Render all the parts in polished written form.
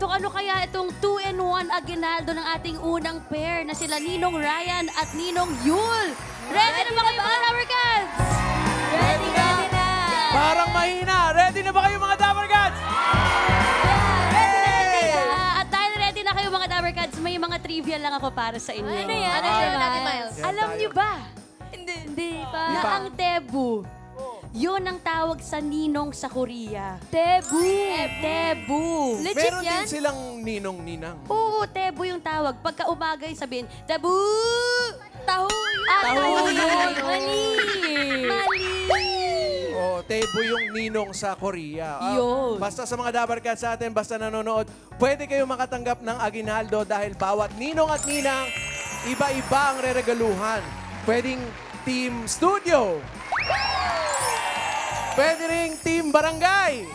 ano kaya itong 2-in-1 aguinaldo ng ating unang pair na sila Ninong Ryan at Ninong Yul. Ready na ba kayo mga Dabber Cats? Ready na! Parang mahina. Ready na ba kayo mga Dabber Cats? At dahil ready na kayo mga Dabber Cats, may mga trivia lang ako para sa inyo. Ano yan? Ano Okay, yan, Ate Miles? Alam niyo ba Hindi pa. na ang Tebu, yun ang tawag sa ninong sa Korea. Tebu. Tebu. Legit Meron yan? din silang ninong-ninang. Oo, Tebu yung tawag. Pagka umagay, sabihin, Tebu! Taho. Taho yun. Mali. Oh, Tebo yung ninong sa Korea. Yun. Basta sa mga Dabber Cats sa atin, basta nanonood, pwede kayo makatanggap ng aguinaldo dahil bawat ninong at ninang, iba-iba ang reregaluhan. Pwedeng Team Studio. Pwede ring Team Barangay.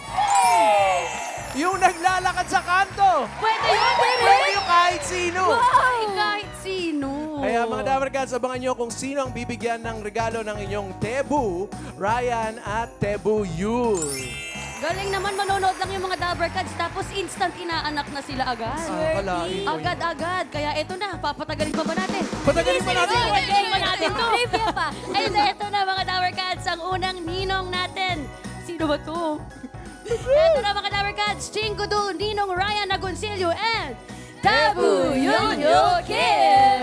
Yung naglalakad sa kanto. Pwede yun, Pwede yung kahit sino. Ay, kahit sino. Kaya mga Dabber Cats, abangan nyo kung sino ang bibigyan ng regalo ng inyong Tebu, Ryan at Tebu Yul. Galing naman, manonood lang yung mga Dabber Cats, tapos instant inaanak na sila agad. Akalain mo. Agad-agad. Kaya eto na, papatagalin pa ba natin? Patagalin pa natin. Patagalin pa natin to. Trivia pa. And eto na mga Dabber Cats, ang unang ninong natin. Sino ba to? Eto na mga Dabber Cats, Chingkudu, Ninong Ryan Agoncillo, and Tebu Yul Kim!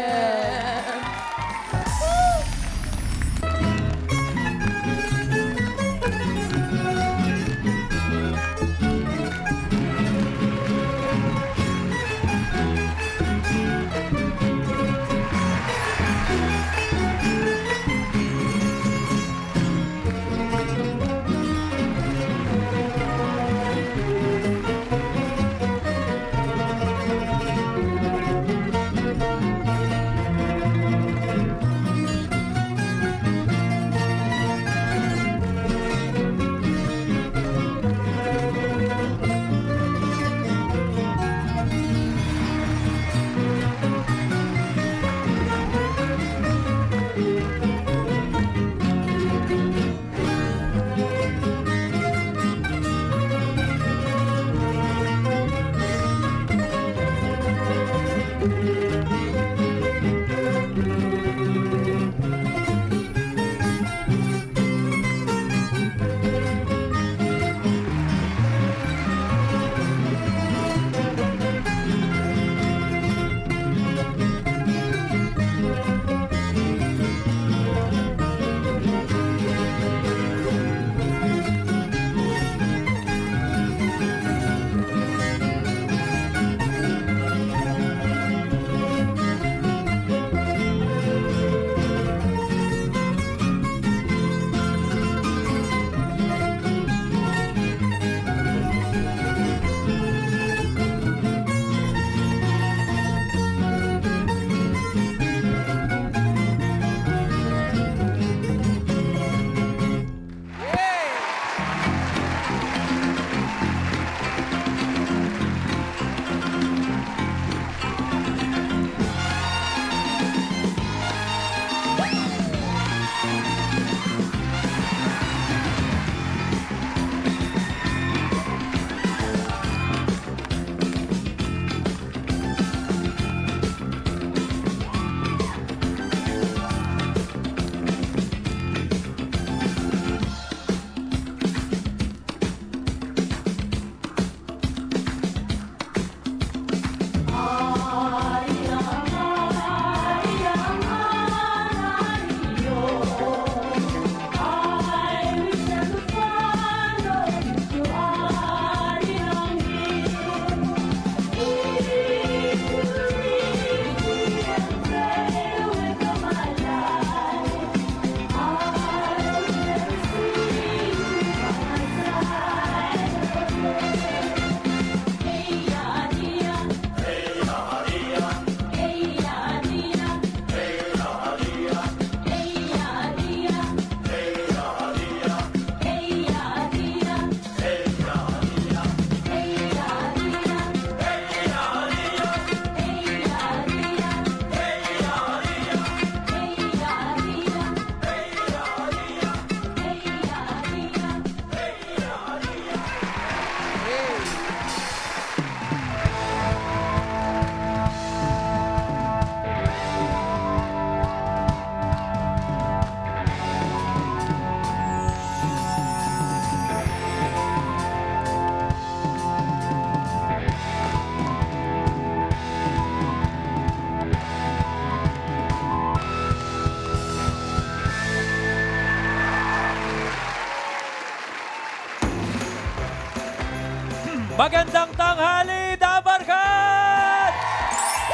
Magandang tanghali, Dabarkat!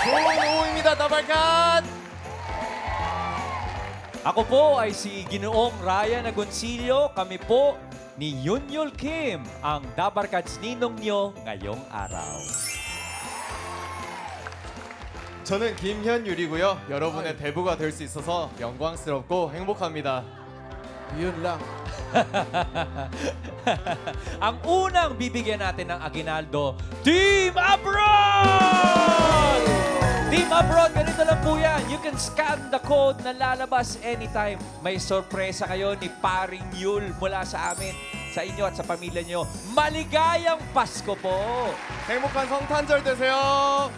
좋은 오후입니다, 다발kat! Ako po ay si Ginoong Ryan Agoncillo. Kami po ni Yunyul Kim, ang Dabarkats ninong nyo ngayong araw. 저는 김현율이고요. 여러분의 대부가 될 수 있어서 영광스럽고 행복합니다. Yun lang. Ang unang bibigyan natin ng aginaldo, Team Abroad! Team Abroad, ganito lang po yan. You can scan the code na lalabas anytime. May sorpresa kayo ni Paring Yul mula sa amin, sa inyo at sa pamilya nyo. Maligayang Pasko po! 행복한 성탄절 되세요.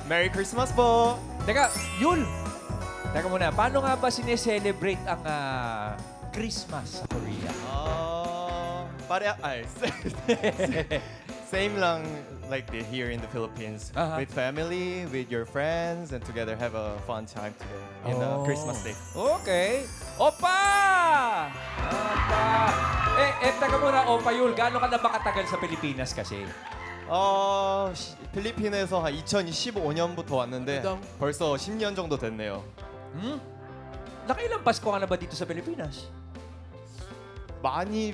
메리 크리스마스 po. Teka, Yul! Teka muna, paano nga ba sineselebrate ang Christmas sa Korea? Same lang like here in the Philippines. Uh-huh. With family, with your friends, and together have a fun time today in the Christmas day. Okay. Opa! Opa! Teka muna, Opa Yul, gaano ka na ba katagal sa Pilipinas kasi? 필리핀에서 한 2015년부터 왔는데 그다음? 벌써 10년 정도 됐네요. Nakailang Pasko ka na ba dito sa Pilipinas? 많이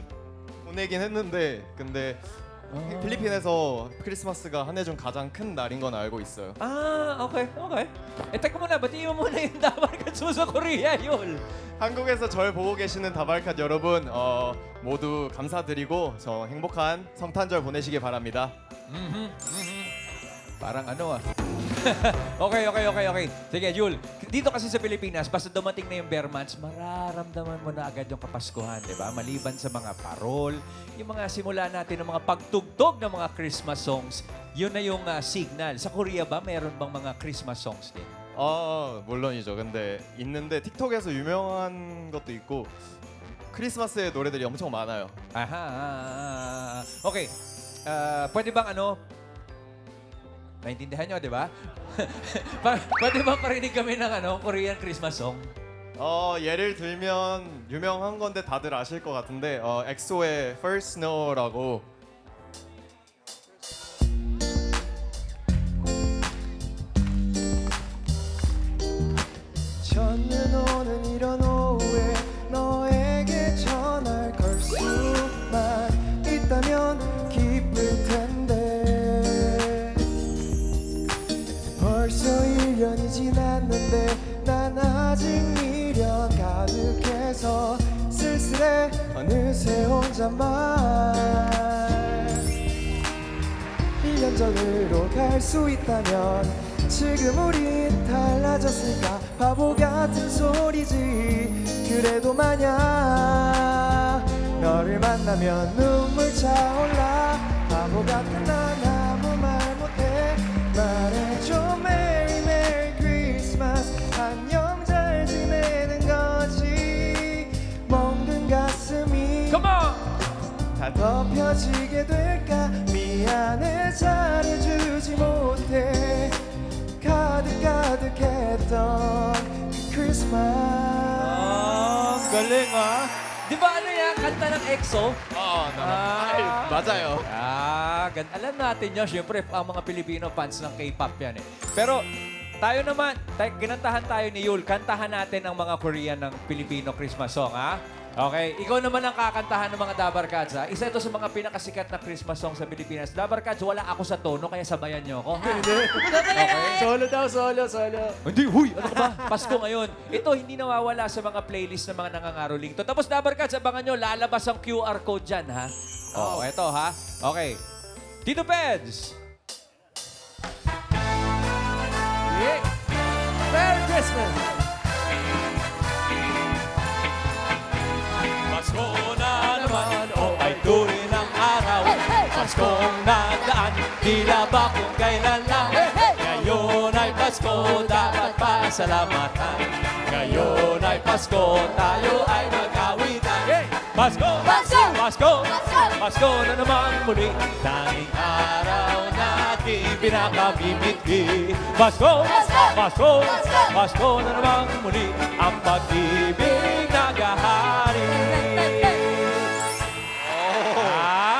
보내긴 했는데 근데 필리핀에서 크리스마스가 한 해 중 가장 큰 날인 건 알고 있어요. Okay. Teka muna, batiin mo muna yung Dabarkats mo sa Korea, Yul. 한국에서 절 보고 계시는 다발캇 여러분 모두 감사드리고 저 행복한 성탄절 보내시기 바랍니다. Parang ano Okay. Sige, Yul. Dito kasi sa Pilipinas, basta dumating na yung bare months, mararamdaman mo na agad yung Kapaskuhan, di ba? Maliban sa mga parol, yung mga simula natin ng mga pagtugtog ng mga Christmas songs, yun na yung signal. Sa Korea ba, mayroon bang mga Christmas songs din? 물론이죠. 근데 있는데 틱톡에서 유명한 것도 있고 크리스마스의 노래들이 엄청 많아요. Aha. Okay. Pwede bang naintindihan nyo, di ba? Pwede bang parinig kami ng Korean Christmas song? 예를 들면 유명한 건데 다들 아실 것 같은데 엑소의 First Snow라고 첫눈 오는 이런 오후에 너에게 전화를 걸 수만 있다면 기쁠 텐데 벌써 1년이 지났는데 난 아직 미련 가득해서 쓸쓸해 어느새 혼자만 1년 전으로 갈 수 있다면 지금 우린 달라졌을까 바보 같은 소리지 그래도 만약 너를 만나면 눈물 차올라 바보 같은 난 아무 말 못해 말해줘 Merry Merry Christmas 안녕 잘 지내는 거지 멍든 가슴이 Come on! 다 덮여지게 될까 미안해 잘해주지 못해 가득가득했던 그 Christmas Galing Di ba yan? Kanta ng EXO? 맞아요. Alam natin yun. Siyempre, ang mga Pilipino fans ng K-pop yan eh. Pero tayo naman, ginantahan tayo ni Yul. Kantahan natin ang mga Korean ng Filipino Christmas song, ha? Okay, ikaw naman ang kakantahan ng mga Dabarkats, ha? Isa ito sa mga pinakasikat na Christmas song sa Pilipinas. Dabarkats, wala ako sa tono, kaya sabayan niyo ako, ha? Okay. Solo daw, solo. Hindi, huy! Ano ka ba? Pasko ngayon. Ito, hindi nawawala sa mga playlist ng mga nangangaroling to. Tapos, Dabarkats, abangan nyo, lalabas ang QR code dyan, ha? Oo, eto, ha? Okay. Tito Peds! Yeah. Merry Christmas! Pasko na naman, ay tuloy ng araw. Paskong nadaan, tila ba kung kailan lang. Ngayon ay Pasko, dapat pasalamatan. Ngayon ay Pasko, tayo ay mag-awitan. Pasko! Pasko! Pasko! Pasko na naman muli, tanging araw natin pinakabibigti. Pasko! Pasko! Pasko na naman muli, ang pag-ibig nagahari.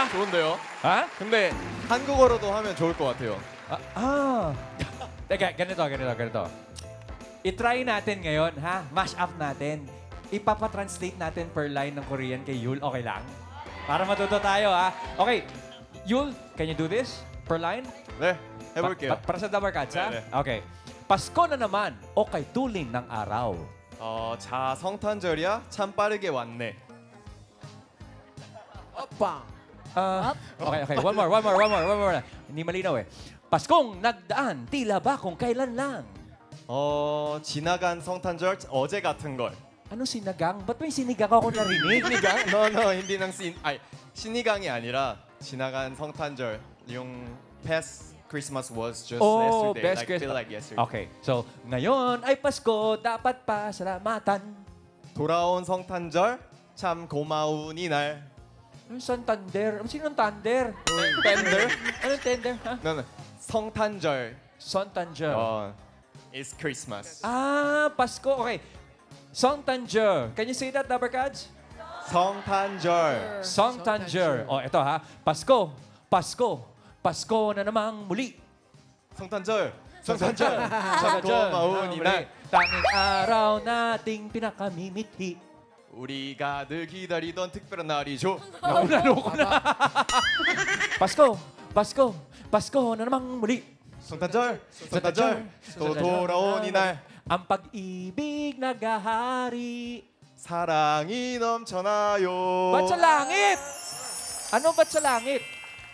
좋은데요? Ha? 근데 한국어로도 하면 좋을 것 같아요. Teka, ganito. I-try natin ngayon, ha? Mash up natin. Ipapatranslate natin per line ng Korean kay Yul. Okay lang? Para matuto tayo, ha? Okay. Yul, can you do this? Per line? 네, 해볼게요. Para sa Dabar Cats, ha? 네, 네. Okay. Pasko na naman o kay tuling ng araw. 자, 성탄절이야? 참 빠르게 왔네. Opa! Okay. One more. Hindi malinaw eh. Paskong nagdaan, tila ba kung kailan lang? 지나간 성탄절 어제 같은 걸. Ano sinagang? Ba't may sinigang ako narinig? 신이강? No, hindi ng 신이강이 아니라 지나간 성탄절. yung past Christmas was just yesterday. Best Like, Christmas. feel like yesterday. Okay, so ngayon ay Pasko, dapat pa salamatan. 돌아온 성탄절 참 고마운 이날. Ano Santander? Sinong Thunder? Tender? Anong tender? Ha? No. 성탄절. Santander. It's Christmas. Pasko. Okay. Santander. Can you say that, Dabarkads? 성탄절. Santander. Ito ha. Pasko. Pasko na namang muli. 성탄절. 참 고마운 이날. Tanging araw nating pinakamimithi. 우리가 늘 기다리던 특별한 날이죠. Naloko na. Pasko na namang muli. 성탄절. 또 돌아온 이날. Ang pag-ibig naghahari. 사랑이 넘쳐나요. Ba't sa langit? Ano ba't sa langit?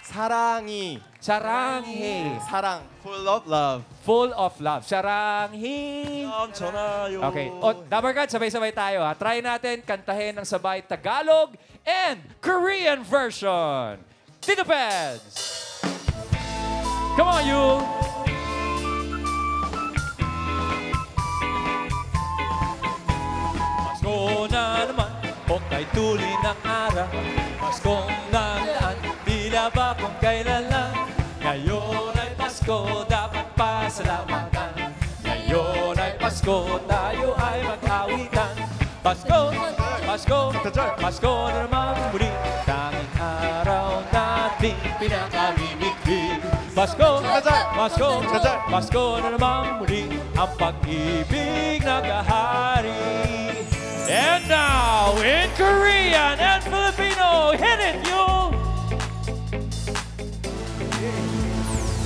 사랑이. Saranghe. 사랑. Full of love. Full of love. Saranghe. 넘쳐나요. Okay. Dabarkat, sabay-sabay tayo ha. Try natin kantahin ng sabay Tagalog and Korean version. Tito Peds! Come on, you! Pasko na naman, o kay tuli ng araw. Paskong nagdaan, tila ba kung kailan lang. Ngayon ay Pasko, dapat pasalamatan. Ngayon ay Pasko, tayo ay mag-awitan. Pasko na naman muli. Tanging araw natin pinakamimigli. Pasko na naman muli. Ang pag-ibig naghahari. And now, in Korean and Filipino, hit it, you!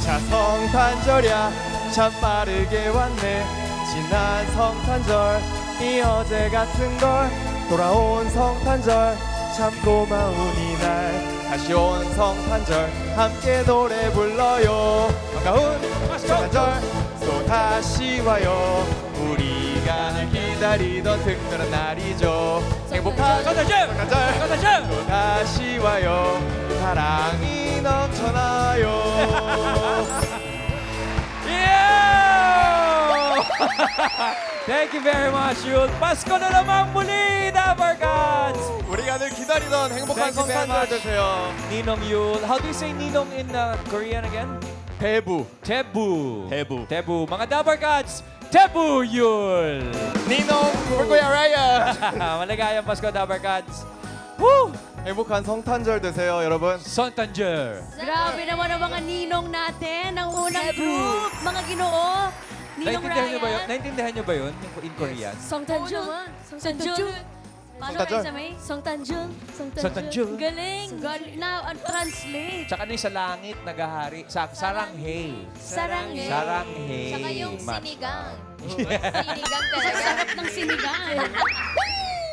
자, 성탄절이야 참 빠르게 왔네. 지난 성탄절이 어제 같은 걸. 돌아온 성탄절 참 고마운 이날. 다시 온 성탄절 함께 노래 불러요. 반가운 성탄절 또 다시 와요. 우리가 늘 기다리던 특별한 날이죠. 행복한 성탄절 또 다시 와요. 사랑이 넘쳐나요. Yeah! Thank you very much, Yul. Pasko na naman muli, Dabarkads! 우리가 늘 기다리던 행복한 Thank you very 성탄절 much. 되세요. Ninong Yul. How do you say Ninong in Korean again? 대부. Tebu. Tebu. Tebu. Mga Dabarkads, Tebu Yul! 니농 불고야 라이어. Maligayang Pasko, Dabarkads. Woo! 행복한 성탄절 되세요, 여러분. Santander. Grabe naman ang mga ninong natin, ang unang group, mga ginoo. Ninong Ryan. Naintindihan niyo ba yun in Korean? 성탄준. 성탄준. Paano 성탄절. kayo sa may? 성탄준. 성탄준. Galing. Now, translate. Tsaka ano yung sa langit nagahari? Saranghe. Saranghe. Saranghe. Saka yung Mat- sinigang. Sinigang talaga. Sarap ng sinigang.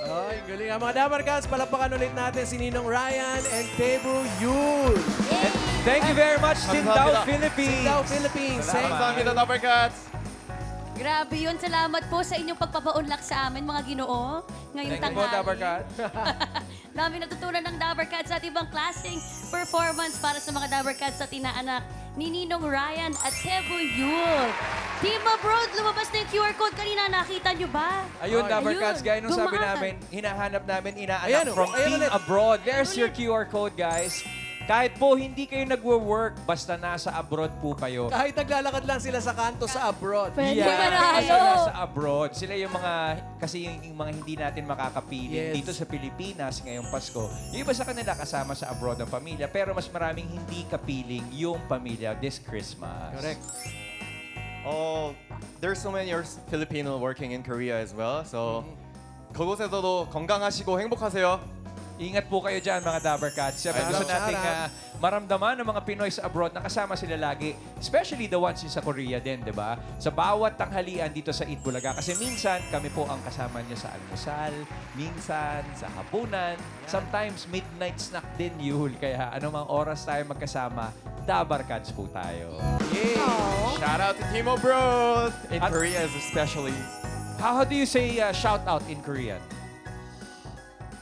Ay, galing. Mga Dabarkats, palapakan ulit natin si Ninong Ryan and Tebu Yul. Thank you very much, Sindao 감사합니다. Philippines. Sindao Philippines. 감사합니다, 더블캅스. Grabe yun. Salamat po sa inyong pagpapaunlak sa amin, mga ginoo. Ngayong Thank you po, tanghali. Dabarkat. Dami natutunan ng Dabarkats at ibang klaseng performance para sa mga Dabarkats at inaanak ni Ninong Ryan at Tebu Yul. Team Abroad, lumabas na yung QR code kanina. Nakita nyo ba? Ayun, Dabarkats, gaya nung sabi Dumaan. namin, hinahanap namin, inaanak Ayan, from ayan Team ulit. Abroad. There's your QR code, guys. Kahit po hindi kayo nagwo-work, basta nasa abroad po kayo. Kahit naglalakad lang sila sa kanto sa abroad. Pwede Yeah, manalo. kasi nasa abroad. Sila yung mga, kasi yung mga hindi natin makakapiling Yes. dito sa Pilipinas ngayong Pasko. Yung iba sa kanila kasama sa abroad ng pamilya, pero mas maraming hindi kapiling yung pamilya this Christmas. Correct. There's so many Filipino working in Korea as well. So 그곳에서도 건강하시고 행복하세요. Ingat po kayo dyan, mga Dabber Cats. Siyempre, gusto Shout nating out. maramdaman ng mga Pinoy sa abroad na kasama sila lagi. Especially the ones sa Korea din, di ba? Sa bawat tanghalian dito sa Eat Bulaga. Kasi minsan, kami po ang kasama nyo sa almusal, minsan sa hapunan, sometimes midnight snack din, Yul. Kaya anumang oras tayo magkasama, Dabber Cats po tayo. Yay! Shout out to Team Abroad in At- Korea especially. How do you say shout out in Korean?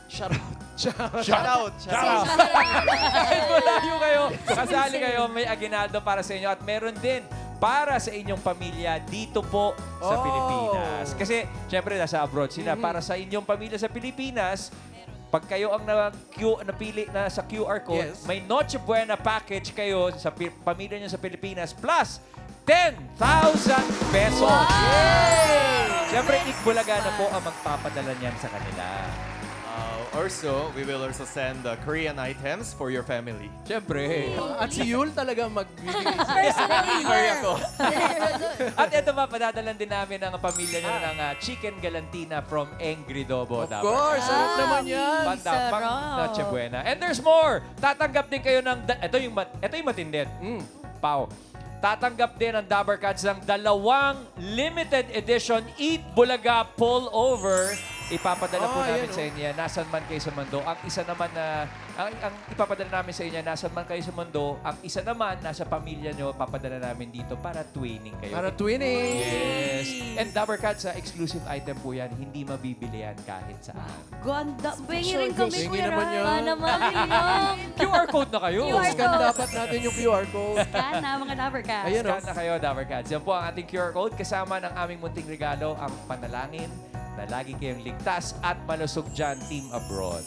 Shout out. Shout out. Shout out. Kahit malayo kayo, kasali kayo, may aginaldo para sa inyo at meron din para sa inyong pamilya dito po sa Oh. Pilipinas. Kasi, syempre, nasa abroad sila. Para sa inyong pamilya sa Pilipinas, pag kayo ang napili na sa QR code, Yes. may Noche Buena package kayo sa pamilya nyo sa Pilipinas plus 10,000 pesos. Syempre, Ikbulaga na po ang magpapadala niyan sa kanila. Also, we will also send Korean items for your family. Syempre. At si Yul talaga magbibigay. Personally, ako. At ito pa, padadalan din namin ang pamilya nyo ng chicken galantina from Angry Dobo. Of course, sarap naman yan. Pang sarap. Noche Buena. And there's more! Tatanggap din kayo ng... Ito yung matindit. Pao. Tatanggap din ang Dabber Cats ng 2 limited edition Eat Bulaga pullover. Ipapadala po namin sa inyo. Nasaan man kayo sa mundo. Ang isa naman na... Ang ipapadala namin sa inyo, nasaan man kayo sa mundo. Ang isa naman, nasa pamilya nyo, papadala namin dito para twinning kayo. Para twinning. Yes. And Dabber Cats, exclusive item po yan. Hindi mabibili yan kahit saan. Ganda. Bingi rin kami, Bingi Kuya naman Ray. yun. naman, Ninong. QR code na kayo. QR Scan dapat natin yung QR code. Scan na, mga Dabber Cats. Ayan, Scan na kayo, Dabber Cats. Yan po ang ating QR code. Kasama ng aming munting regalo, ang panalangin na lagi kayong ligtas at malusog dyan, Team Abroad.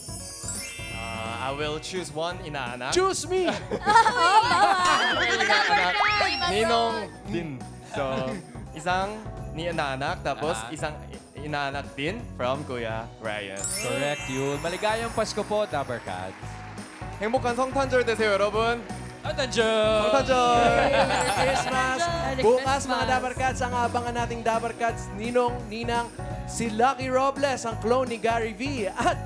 I will choose one inaanak. Choose me! inaanak. Ninong din. So, isang ni inaanak, tapos isang inaanak din from Kuya Ryan. Correct, yun. Maligayang Pasko po, Dabber Cats. 행복한 성탄절 되세요, 여러분. At nandiyan! 성탄절! Merry Christmas! Bukas, mga Dabber Cats, ang abangan nating Dabber Cats, Ninong, Ninang, si Lucky Robles, ang clone ni Gary V. At...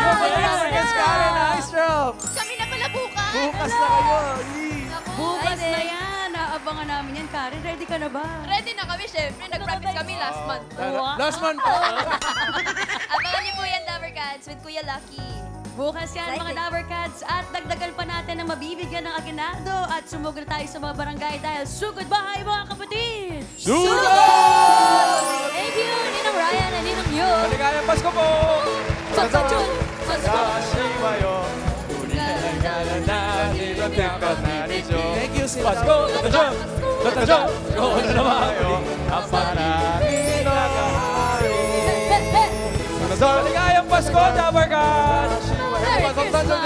Yung mga Dabber Cats, Karen Hystrom! Kami na pala bukas. Bukas na kayo! Yee! Bukas na yan. Naabangan namin yan. Karen, ready ka na ba? Ready na kami, syempre. Nag-practice kami last month. Last month po! Abangan niyo po yan, Dabber Cats, with Kuya Lucky. Bukas yan, mga Excited. Dabber Cats. At dagdagan pa natin ang mabibigyan ng aginaldo. At sumugod na tayo sa mga barangay dahil sugod bahay, mga kapatid! Thank you, Ninong Ryan and Ninong Yo. Maligayang Pasko po! Pasko! 다시 와요. Thank you, sila. Pasko! Tatansyong! Tatansyong! Go na naman! Ang parami na kahayo. Maligayang Pasko, Dabber Cats! Merry Christmas!